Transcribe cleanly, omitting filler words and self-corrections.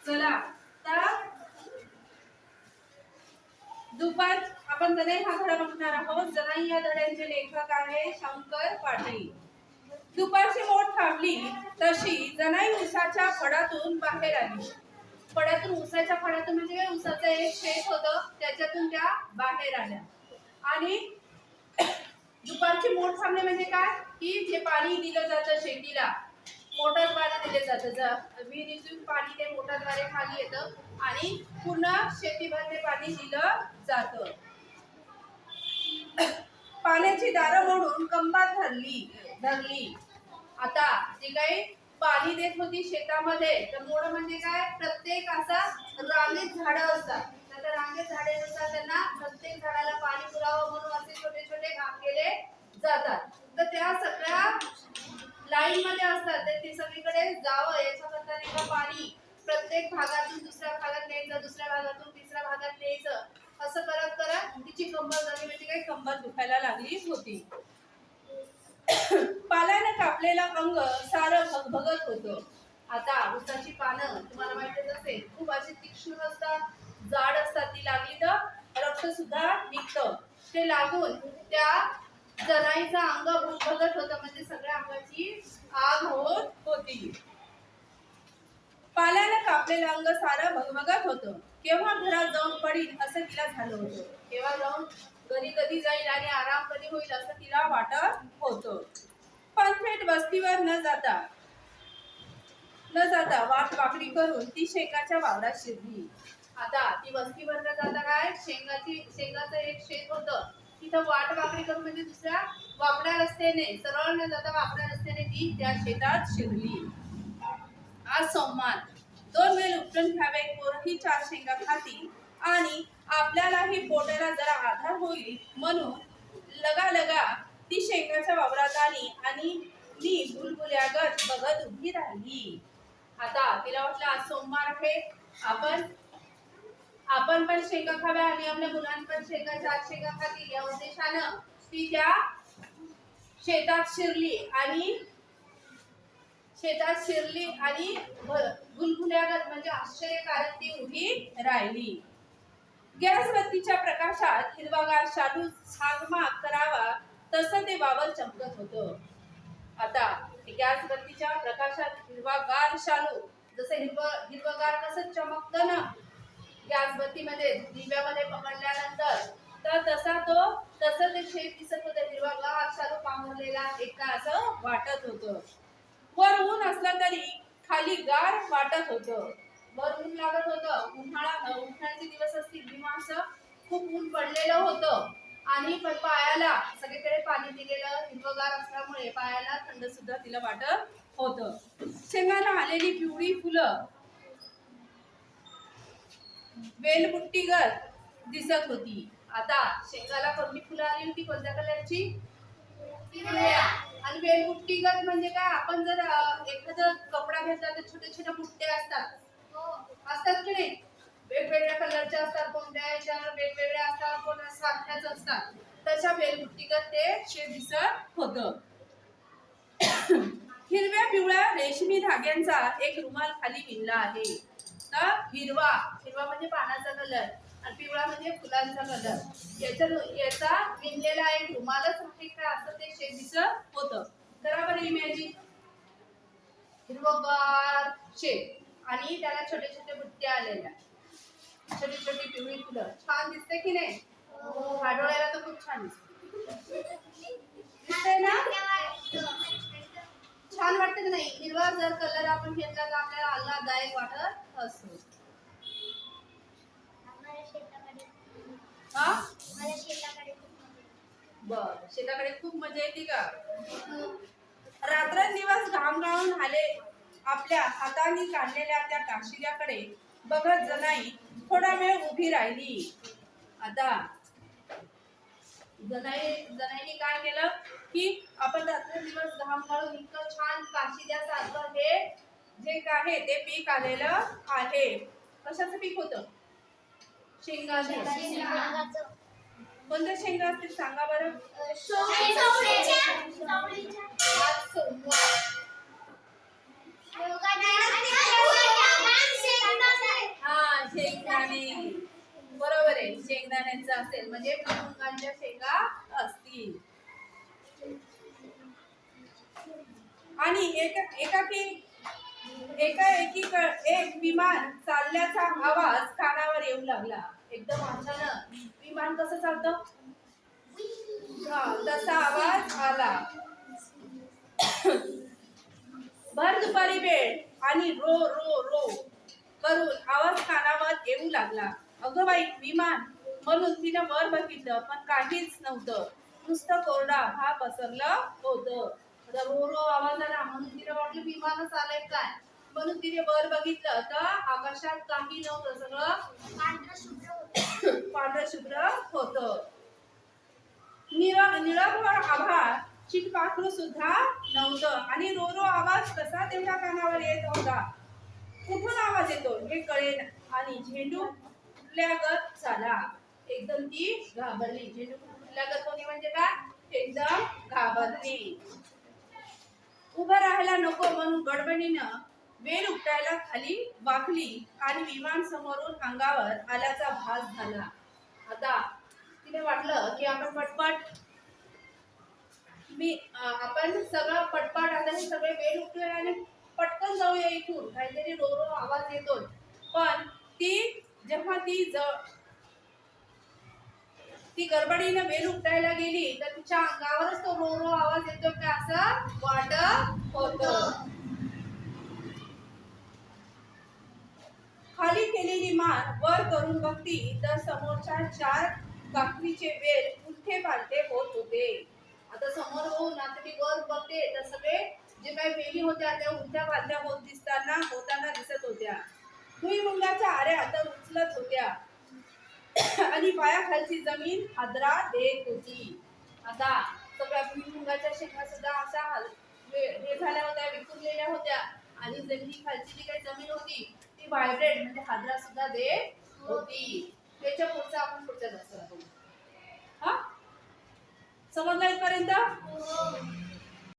चला तर दुपार आपण जनाई हा धडा बघणार आहोत. जनाई या धड्याचे लेखक आहे शंकर पाटील. दुपारची मोठ थांबली तशी जनाई उसाच्या फडातून बाहेर आली. फडातून उसाच्या फडातून म्हणजे उसाचं एक शेत होतं त्याच्यातून त्या बाहेर आल्या. आणि दुपारची मोठ थांबणे म्हणजे काय की जे पाणी दिलं जातं शेतीला मोटरद्वारे दिले जातं. विहिरीतून पाणी ते मोटरद्वारे खाली येतं आणि पूर्ण शेतीभर ते पाणी दिलं जातं. पाण्याची दारं मोडून कंबात धरली. आता जे काही पाणी देत होती शेतामध्ये तर मोड म्हणजे काय प्रत्येक असा रांगेत झाडं असतात. तर रांगेत झाडे असतात त्यांना प्रत्येक झाडाला पाणी पुरावं म्हणून असे छोटे छोटे काम केले जातात. तर त्या सगळ्या लाईन मध्ये असतात ते सगळीकडे जावं याच्याकरता नाही पाणी प्रत्येक भागातून दुसऱ्या भागात न्यायचं, दुसऱ्या भागातून तिसऱ्या भागात न्यायचं. असं करत करत तिची कंबर झाली म्हणजे काही कंबर दुखायला लागली होती. पाल्याने कापलेलं अंग सारं भगभगत होतं. आता उसाची पानं तुम्हाला माहितीच असेल खूप अशी तीक्ष्ण असतात, जाड असतात. ती लागली तर रक्त सुद्धा निघतं. ते लागून त्या जनाईचं अंग भगभगत होतं म्हणजे सगळ्या अंगाची आग होत होती. पाल्याने कापलेलं अंग सारं भगभगत होतं. केव्हा घरात जाऊन पडील असं तिला झालं होतं. केव्हा जाऊन घरी कधी जाईल आणि आराम कधी होईल असं तिला वाटत होतं. पण थेट वस्तीवर न जाता वाट वाकडी करून ती शेंगाच्या वावरात शिरली. आता ती वस्तीवर न जाता काय शेंगाचं एक शेत होतं तिथं वाट वाकडी करून म्हणजे दुसऱ्या वाकड्या रस्त्याने सरळ न जाता वाकड्या रस्त्याने ती त्या शेतात शिरली. आज सोमवार 2 वेळ उपटून घ्यावे, पोरही 4 शेंगा खातील आणि आपल्यालाही पोटाला जरा आधार होईल म्हणून लगा ती शेंगाच्या वावरात आली आणि मी बुलबुल्यागत बघत उभी राहिली. आता तिला वाटलं आज सोमवार आहे, आपण पण शेंगा खाव्या आणि आपल्या मुलांना पण शेंगा 4 शेंगा खातील या उद्देशानं ती त्या शेतात शिरली आणि बुलबुल्यागत म्हणजे आश्चर्यकारक ती उभी राहिली. गॅसबत्तीच्या प्रकाशात हिरवागार शालू झागमाग करावा तसं ते वावर चमकत होतं. आता गॅसबत्तीच्या प्रकाशात हिरवागार शालू जसं हिरवगार कसं चमकतं ना गॅसबत्तीमध्ये दिव्यामध्ये पकडल्यानंतर तर तसं ते शेत दिसत होतं. हिरवागार शालू पांघरलेला एका असं वाटत होतं. वर ऊन असलं तरी खाली गार वाटत होतं. वर ऊन लागत होतं. उन्हाळ्याचे दिवस असतील किंवा असं खूप ऊन पडलेलं होतं आणि पण पायाला सगळीकडे पाणी दिलेलं हिरवगार असल्यामुळे पायाला थंड सुद्धा तिला वाटत होतं. शेंगाला आलेली पिवळी फुलं वेलबुट्टीगत दिसत होती. आता शेंगाला कोणती फुलं आली होती कोणत्या कलरची पिवळ्या. आणि वेलबुट्टीगत म्हणजे काय आपण जर एखादा कपडा घेतला तर छोटे छोटे बुट्टे असतात की नाही वेगवेगळ्या कलरचे असतात. कोणत्या याच्यावर वेगवेगळ्या असतात कोण सारख्याच असतात. तशा वेलबुट्टीगत ते शेत दिसत होतं. हिरव्या पिवळ्या रेशमी धाग्यांचा एक रुमाल खाली विणला आहे. तर हिरवा म्हणजे पानाचा कलर आणि पिवळा म्हणजे फुलांचा कलर याचा विणलेला एक रुमालच आहे का असं ते शेत दिसत होतं. करा बरं इमॅजिन हिरवगार शेत आणि त्याला छोटे छोटे बुट्ट्या आलेल्या छोटी छोटी पिवळी फुलं. छान दिसते की नाही. डोळ्याला तर खूप छान दिसते ना. छान वाटतं की नाही. हिरवा जर कलर आपण घेतला तर आपल्याला आल्हाददायक वाटत असतो. शेताकडे खूप मजा येते का. रात्रंदिवस घाम गाळून आले आपल्या हाताने काढलेल्या त्या काशिल्याकडे बघत जनाई थोडा वेळ उभी राहिली. आता जनाईने काय केलं की आपण रात्रंदिवस घाम गाळून इतकं छान काशिल्यासारखं हे जे काय ते पीक आलेलं आहे. कशाचं पीक होतं. शेंगाचं. कोणत्या शेंगा असतील सांगा बरं. शेंगदाण्यांचा असेल म्हणजे भुईमुगाच्या शेंगा असतील. आणि एकाएकी एक विमान चालल्याचा आवाज कानावर येऊ लागला. एकदम अचानक विमान कसं चालतं तसा आवाज आला. भर दुपारी वेळ आणि रो रो रो करून आवाज कानावर येऊ लागला. अगं बाई विमान म्हणून तिने वर बघितलं पण काहीच नव्हतं. नुसतं कोरडा आभाळ पसरलं होतं. रो रो आवाज आला म्हणून तिने वाटलं विमानच आलंय काय, म्हणून तिने वर बघितलं तर आकाशात काही नव्हतं. सगळं पांढरं शुभ्र होतं. निळभर आभाळ चिटपाखरू सुद्धा नव्हतं आणि रो रो आवाज कसा तेवढा कानावर येत होता. कुठून आवाज येतो हे कळेना आणि झेंडू फुटल्यागत झाला. एकदम ती घाबरली. झेंडू फुटल्यागत होणे म्हणजे काय, एकदम घाबरली. उभं राहायला नको म्हणून गडबडीनं वेल उपटायला खाली वाकली आणि विमान समोरून अंगावर आल्याचा भास झाला. आता तिने वाटलं की आपण सगळं पटपट आता हे सगळे वेल उपटूया आणि पटकन जाऊया इथून. काहीतरी रो रो आवाज येतो. पण जेव्हा ती गडबडीनं वेल उपटायला गेली तर तिच्या अंगावरच तो रो रो आवाज येतो का असं वाटत होतं. खाली केलेली मान वर करून बघती तर समोरच्या 4 काकडीचे वेल उलटे पालटे होत होते. आता समोर होऊन आता ती वर बघते तर सगळे जे काही वेली होत्या त्या उलट्या पालट्या होताना दिसत होत्या. भुईमुगाच्या आऱ्या तर उचलत होत्या आणि पायाखालची जमीन हादरा देत होती. आता सगळ्या भुईमुगाच्या शेंगा सुद्धा अशा हे झाल्या होत्या, विखुरलेल्या होत्या आणि जमिनी खालची जी काही जमीन होती ती व्हायब्रेट म्हणजे हादरा सुद्धा देत होती. त्याच्या पुढचं आपण पुढच्या तासात बघू. हा समजलं इथपर्यंत?